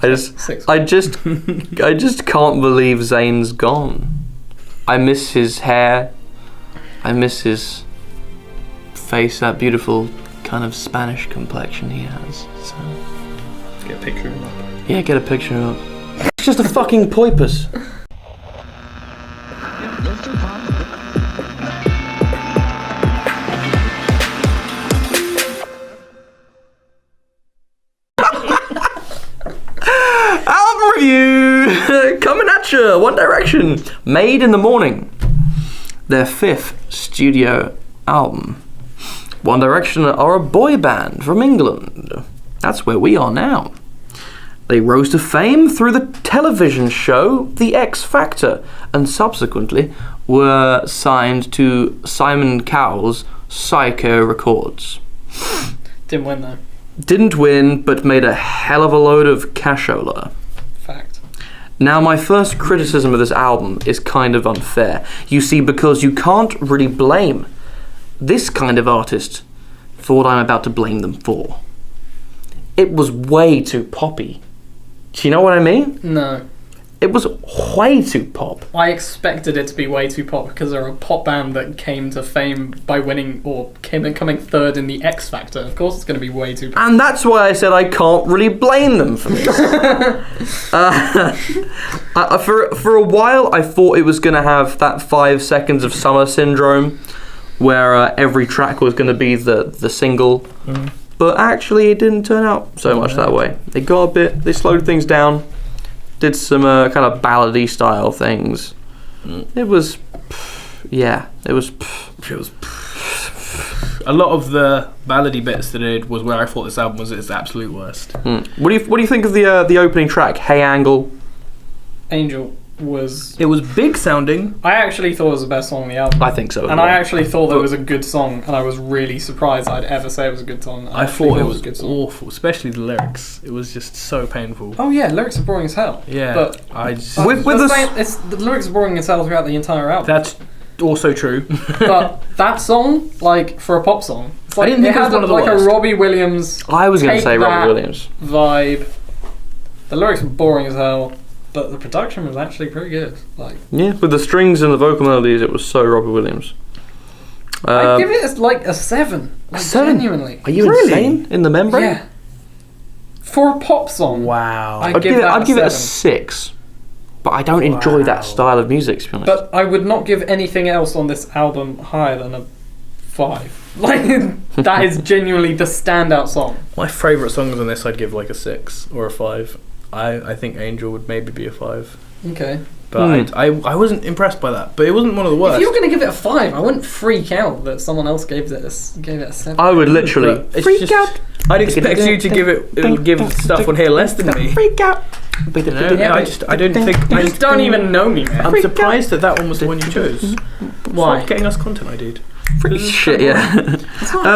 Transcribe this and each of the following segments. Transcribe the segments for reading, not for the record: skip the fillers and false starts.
I just can't believe Zayns gone. I miss his hair. I miss his face, that beautiful kind of Spanish complexion he has. So. Get a picture of him up. Yeah, get a picture of him. It's just a fucking poipus. Album review coming at you. One Direction, Made in the Morning, their 5th studio album. One Direction are a boy band from England. That's where we are now. They rose to fame through the television show The X Factor and subsequently were signed to Simon Cowell's Psycho Records. Didn't win though. Didn't win, but made a hell of a load of cashola. Fact. Now, my first criticism of this album is kind of unfair. You see, because you can't really blame this kind of artist for what I'm about to blame them for. It was way too poppy. Do you know what I mean? No. It was way too pop. I expected it to be way too pop because they're a pop band that came to fame by winning or coming 3rd in the X Factor. Of course it's going to be way too pop. And that's why I said I can't really blame them for this. For a while I thought it was going to have that 5 seconds of summer syndrome where every track was going to be the single. Mm. But actually it didn't turn out so much that way. They got a bit, they slowed things down. Did some kind of ballady style things. It was, it was. A lot of the ballady bits that it did was where I thought this album was its absolute worst. What do you think of the opening track, Hey Angle? Angel was... It was big sounding. I actually thought it was the best song on the album. I think so. And I actually thought that it was a good song, and I was really surprised I'd ever say it was a good song. I thought it was awful, especially the lyrics. It was just so painful. Oh yeah, lyrics are boring as hell. Yeah, but I just... the lyrics are boring as hell throughout the entire album. That's also true. But that song, like, for a pop song, it's like, I didn't think it was one of the like worst. A Robbie Williams. I was going to say Robbie Williams vibe. The lyrics were boring as hell. But the production was actually pretty good. Like, yeah, with the strings and the vocal melodies, it was so Robbie Williams. I'd give it like a 7. Like, 7? Genuinely. Are you insane? In the membrane? Yeah. For a pop song. Wow. I'd give it a 6. But I don't enjoy that style of music, to be honest. But I would not give anything else on this album higher than a 5. Like, that is genuinely the standout song. My favourite songs on this I'd give like a 6 or a 5. I think Angel would maybe be a 5. Okay. But I wasn't impressed by that. But it wasn't one of the worst. If you were going to give it a 5, I wouldn't freak out that someone else gave it a 7. I would literally freak out. I'd expect you to give stuff on here less than me. Freak out. Yeah, I don't think... You just don't even know me, man. I'm surprised that one was the one you chose. Why? Stop getting us content, I did. Shit, yeah.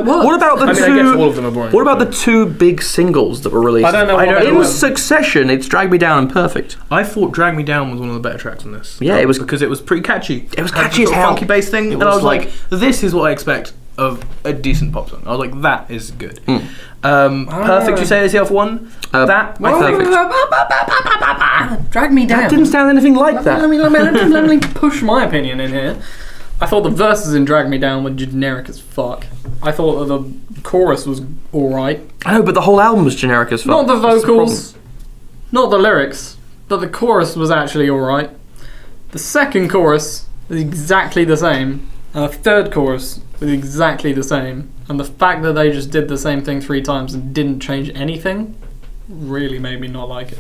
What about the two? I guess all of them are boring. What about the 2 big singles that were released? I don't know. In succession, it's Drag Me Down and Perfect. I thought Drag Me Down was one of the better tracks on this. Yeah, it was because it was pretty catchy. It was catchy as hell. Funky bass thing, and I was like, this is what I expect of a decent pop song. I was like, that is good. Perfect. You say is the other one? Perfect. Drag Me Down. That didn't sound anything like that. Let me push my opinion in here. I thought the verses in Drag Me Down were generic as fuck. I thought that the chorus was alright. I know, but the whole album was generic as fuck. Not the vocals, not the lyrics, but the chorus was actually alright. The second chorus was exactly the same, and the third chorus was exactly the same. And the fact that they just did the same thing 3 times and didn't change anything really made me not like it.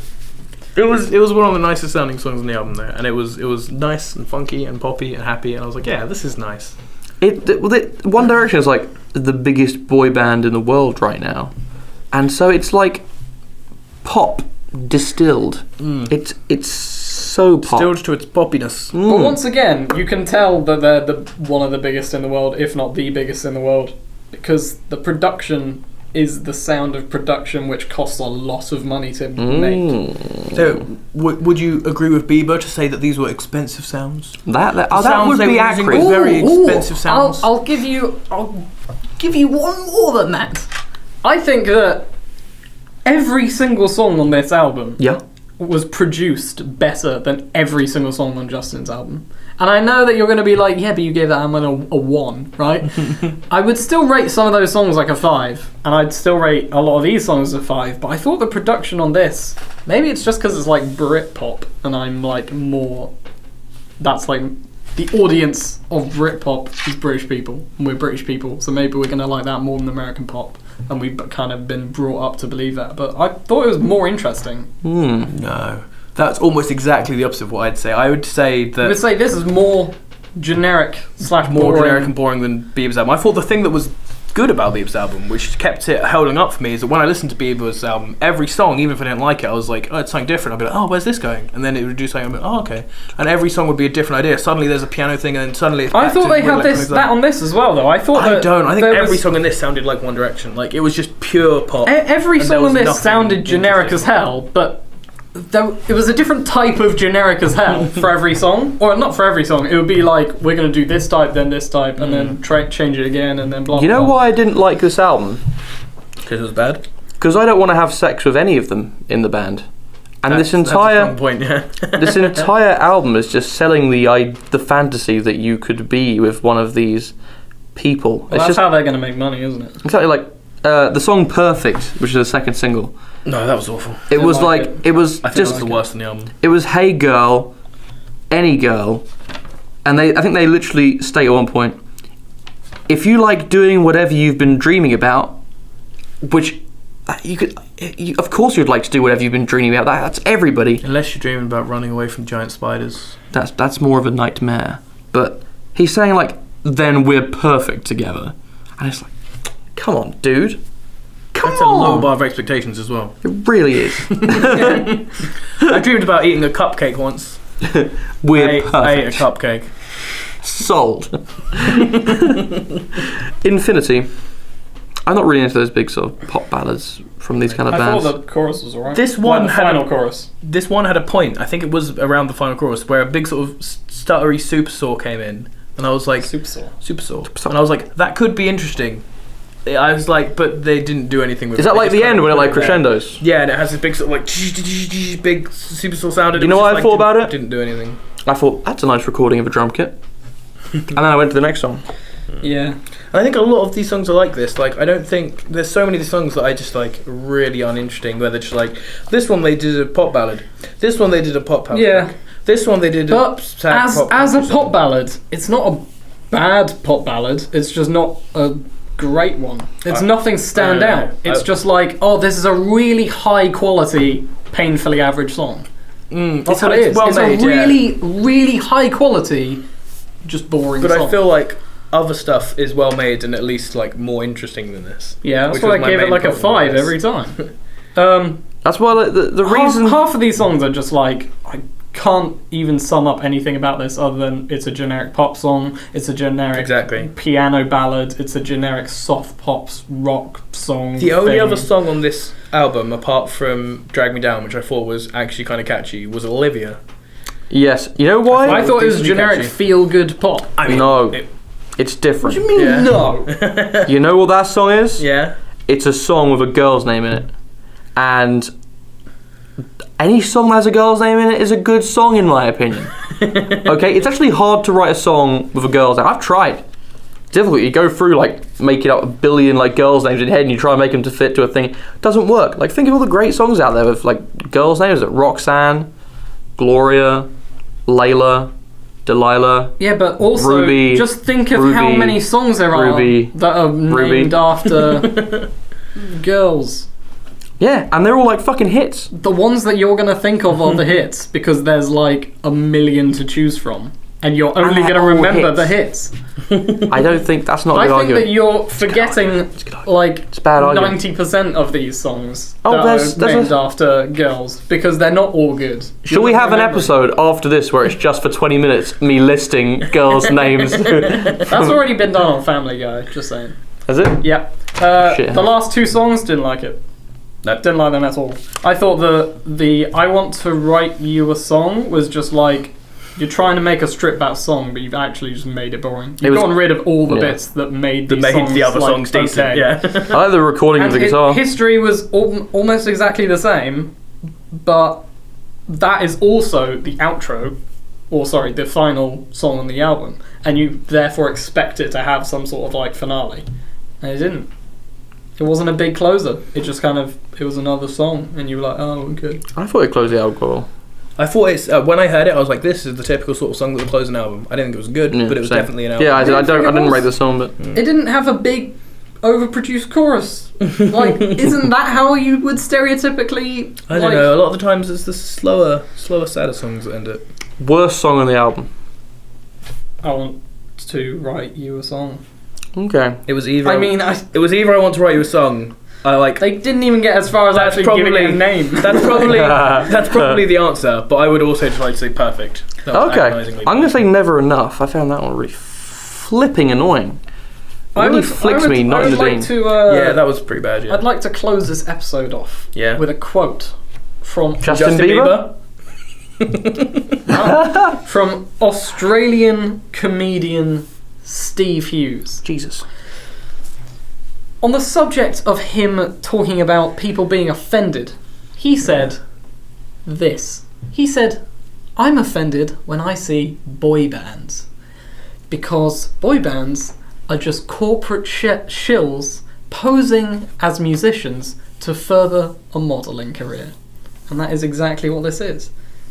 It was one of the nicest sounding songs on the album there, and it was nice and funky and poppy and happy, and I was like, yeah, this is nice. One Direction is like the biggest boy band in the world right now, and so it's like pop distilled. It's so pop. Distilled to its poppiness. But once again, you can tell that they're one of the biggest in the world, if not the biggest in the world, because the production is the sound of production, which costs a lot of money to make. So, would you agree with Bieber to say that these were expensive sounds? That would be accurate. Very expensive sounds. I'll give you one more than that. I think that every single song on this album Yeah. was produced better than every single song on Justin's album. And I know that you're going to be like, yeah, but you gave that album a 1, right? I would still rate some of those songs like a 5, and I'd still rate a lot of these songs a 5, but I thought the production on this, maybe it's just because it's like Britpop, and I'm like more, that's like, the audience of Britpop is British people, and we're British people, so maybe we're going to like that more than American pop, and we've kind of been brought up to believe that, but I thought it was more interesting. No. That's almost exactly the opposite of what I'd say. I would say that... I would say this is more generic / more boring. generic and boring than Bieber's album. I thought the thing that was good about Bieber's album, which kept it holding up for me, is that when I listened to Bieber's album, every song, even if I didn't like it, I was like, oh, it's something different. I'd be like, oh, where's this going? And then it would do something, I'd be like, oh, okay. And every song would be a different idea. Suddenly there's a piano thing, and then suddenly it's I back thought to they had electronic that on this as well, though. I thought I don't. I think there every was- song in this sounded like One Direction. Like, it was just pure pop. Every and there song was on this nothing sounded generic as interesting. hell, but it was a different type of generic as hell for every song. Or not for every song. It would be like, we're going to do this type, then this type, and then change it again, and then blah, You know blah. why I didn't like this album? Because it was bad. Because I don't want to have sex with any of them in the band. And That's a strong point, yeah. this entire album is just selling the fantasy that you could be with one of these people. Well, it's that's just how they're going to make money, isn't it? exactly like the song "Perfect," which is the second single. No, that was awful. It was like like it. it was I think just that was the worst on the album. it was "Hey Girl," "Any Girl," and I think they literally state at one point, if you like doing whatever you've been dreaming about, which of course you'd like to do whatever you've been dreaming about. That's everybody. Unless you're dreaming about running away from giant spiders. That's more of a nightmare. But he's saying like, then we're perfect together, and it's like, come on, dude. Come That's on. a low bar of expectations as well. It really is. I dreamed about eating a cupcake once. We're perfect. I ate a cupcake. Sold. Infinity. I'm not really into those big sort of pop ballads from these kind of I bands. thought the chorus was alright. This one the had final a- chorus. This one had a point. I think it was around the final chorus where a big sort of stuttery super saw came in, and I was like, Super Soul. super saw, and I was like, that could be interesting. I was like, but they didn't do anything with it. Is that They like just the kind end of when it put like there. crescendos? Yeah, and it has this big sort of like big super saw sound. And You it know was what just I thought about it? Didn't do anything. I thought that's a nice recording of a drum kit, and then I went to the next song. Yeah. And I think a lot of these songs are like this. Like, I don't think there's so many of these songs that I just like really uninteresting. Where they're just like, this one they did a pop ballad, this one they did a pop ballad. Yeah. This one they did But a sad as pop a country pop song. ballad, it's not a bad pop ballad. It's just not a great one. It's nothing stand I don't out. know. It's just like, oh, this is a really high quality, painfully average song. That's what it is. Well It's made, a yeah. really, really high quality, just boring But song. I feel like other stuff is well made and at least like more interesting than this. Yeah, that's which why was I my gave it main like a problem with 5 this. every time. That's why like, the reason. Half of these songs are just like, I can't even sum up anything about this other than it's a generic pop song, it's a generic Exactly. piano ballad, it's a generic soft pops rock song. The only thing. other song on this album, apart from "Drag Me Down," which I thought was actually kind of catchy, was "Olivia." Yes, you know why? I thought it was decently generic catchy. feel good pop. I mean, No. it- It's different. What do you mean Yeah. no? You know what that song is? yeah. It's a song with a girl's name in it, and any song that has a girl's name in it is a good song in my opinion. Okay, it's actually hard to write a song with a girl's name. I've tried. It's difficult. You go through like making up a billion like girls' names in your head, and you try and make them to fit to a thing. It doesn't work. Like think of all the great songs out there with like girls' names. Like Roxanne, Gloria, Layla, Delilah. Yeah, but also Ruby, just think of how Ruby, many songs there are Ruby, that are Ruby. named after girls. Yeah, and they're all like fucking hits. The ones that you're gonna think of are the hits because there's like a million to choose from, and you're only they're gonna all remember hits. the hits. I don't think that's not a I good think argument. that you're forgetting a good argument. like It's a bad argument. 90% of these songs Oh, that there's are named a- after girls because they're not all good. Shall we have an episode after this where it's just for 20 minutes me listing girls' names? That's already been done on Family Guy. Just saying. Has it? Yeah. Shit. The last 2 songs didn't like it. Didn't like them at all. I thought the I Want to Write You a Song was just like You're trying to make a stripped back song, but you've actually just made it boring. You've was- gotten rid of all the yeah. bits that made That these made songs, the other like, songs decent. okay. Yeah. I like the recording And of the guitar. History was almost exactly the same, but that is also the outro, or sorry, the final song on the album, and you therefore expect it to have some sort of like finale, and it didn't. It wasn't a big closer. It just it was another song, and you were like, oh, okay. I thought it closed the album well. I thought it's when I heard it, I was like, "This is the typical sort of song that would close an album." I didn't think it was good, Yeah, but it was same. definitely an album. Yeah, I didn't think it didn't was. rate the song, but It didn't have a big, overproduced chorus. Like, isn't that how you would stereotypically? I don't know. A lot of the times, it's the slower, sadder songs that end it. worst song on the album. I want to write you a song. Okay. It was either. I mean, it was either I want to write you a song. I like. they didn't even get as far as That's actually giving it a probably- name. That's probably the answer. But I would also try to say perfect. That was Okay. agonisingly I'm gonna bad. say Never Enough. I found that one really flipping annoying. It really flicks me, not in the like bean. to, Yeah, that was pretty bad. Yeah. I'd like to close this episode off Yeah. with a quote from Justin Bieber? from Australian comedian Steve Hughes. Jesus. On the subject of him talking about people being offended, he said this. He said, I'm offended when I see boy bands. Because boy bands are just corporate shills posing as musicians to further a modelling career. And that is exactly what this is.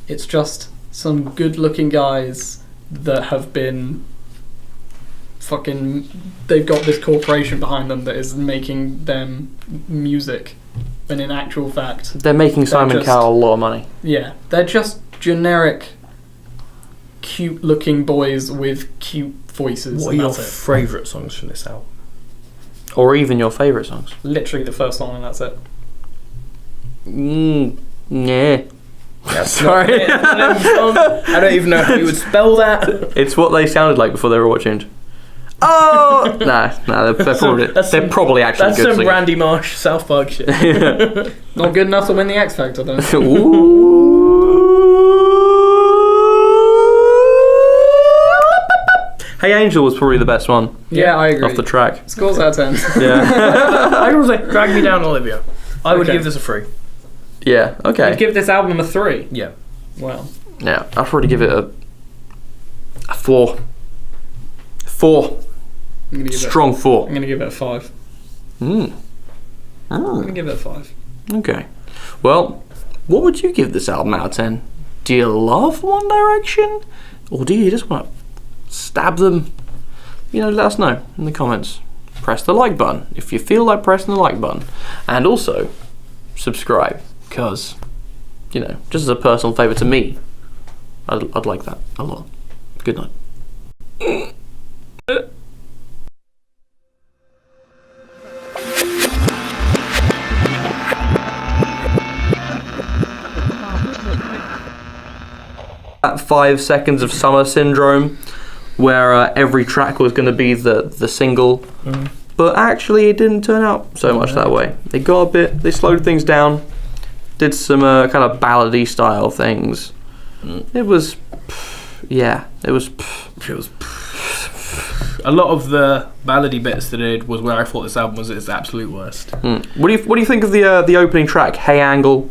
It's just some good-looking guys that have been they've got this corporation behind them that is making them music, and in actual fact, They're making Simon just- Cowell a lot of money. yeah, they're just generic cute-looking boys with cute voices. What are and your that's it. favourite songs from this album? Or even your favourite songs. Literally the first song, and that's it. Yeah. That's Sorry. not it. I don't even know how you would spell that. It's what they sounded like before they were watching. Oh! Nah, they're probably actually That's good some singers. Randy Marsh South Park shit. Not good enough to win the X Factor, though. Hey Angel was probably the best one Yeah, I agree. off the track. Scores out of 10. Yeah. I was like, drag me down, Olivia. I would Okay. give this a 3. Yeah, okay. You'd give this album a 3. Yeah. Wow. Yeah, I'd probably give it a 4. 4. I'm gonna give Strong 4. I'm gonna give it a 5. Mm. I'm gonna give it a 5. Okay. Well, what would you give this album out of 10? Do you love One Direction? Or do you just want to stab them? You know, let us know in the comments. Press the like button if you feel like pressing the like button. And also, subscribe. Because, you know, just as a personal favour to me, I'd like that a lot. Good night. That 5 seconds of summer syndrome, where every track was going to be the single, but actually it didn't turn out so much that way. They got a bit, they slowed things down, did some kind of ballady style things. It was, it was. A lot of the ballady bits that it did was where I thought this album was its absolute worst. What do you think of the opening track, Hey Angle?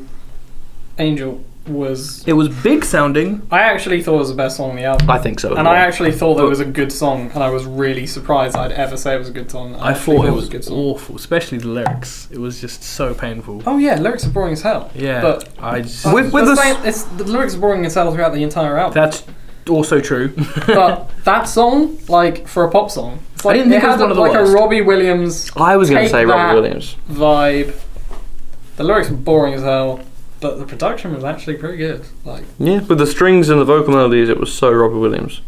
Angel was... It was big sounding. I actually thought it was the best song on the album. I think so. as And well. I actually thought that it was a good song, and I was really surprised I'd ever say it was a good song. I actually thought it was a good song. awful, especially the lyrics. It was just so painful. Oh yeah, lyrics are boring as hell. Yeah, But I just, With the lyrics are boring as hell throughout the entire album. that's also true. But that song, like for a pop song, it's like, I didn't think it was had one of the like worst. a Robbie Williams I was going to Take say That. Robbie Williams. vibe. The lyrics were boring as hell, but the production was actually pretty good. Like Yeah, with the strings and the vocal melodies, it was so Robbie Williams.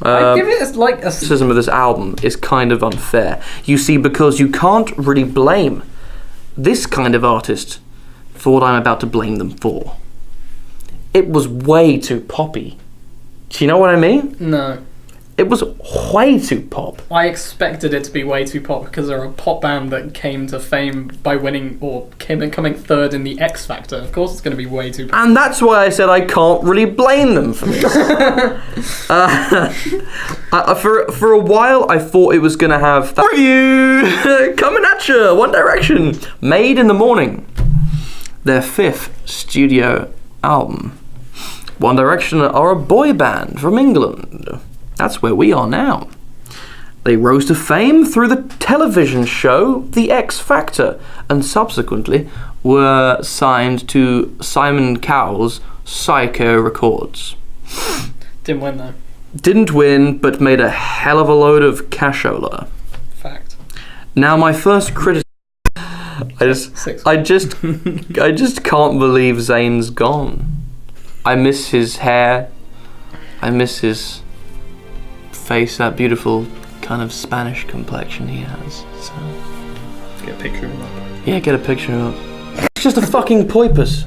I give it like a Criticism of this album is kind of unfair. You see, because you can't really blame this kind of artist for what I'm about to blame them for. It was way too poppy. Do you know what I mean? no. It was way too pop. I expected it to be way too pop because they're a pop band that came to fame by winning or coming third in the X Factor. Of course, it's going to be way too pop. And that's why I said I can't really blame them for this. For a while, I thought it was going to have that review coming at you. One Direction, Made in the Morning, their 5th studio album. One Direction are a boy band from England. That's where we are now. They rose to fame through the television show The X Factor and subsequently were signed to Simon Cowell's Psycho Records. Didn't win though. Didn't win, but made a hell of a load of cashola. Fact. Now my first criticism, I just can't believe Zayn's gone. I miss his hair. I miss his face, that beautiful kind of Spanish complexion he has. So. Get a picture of him up. Yeah, get a picture of him. It's just a fucking poipus.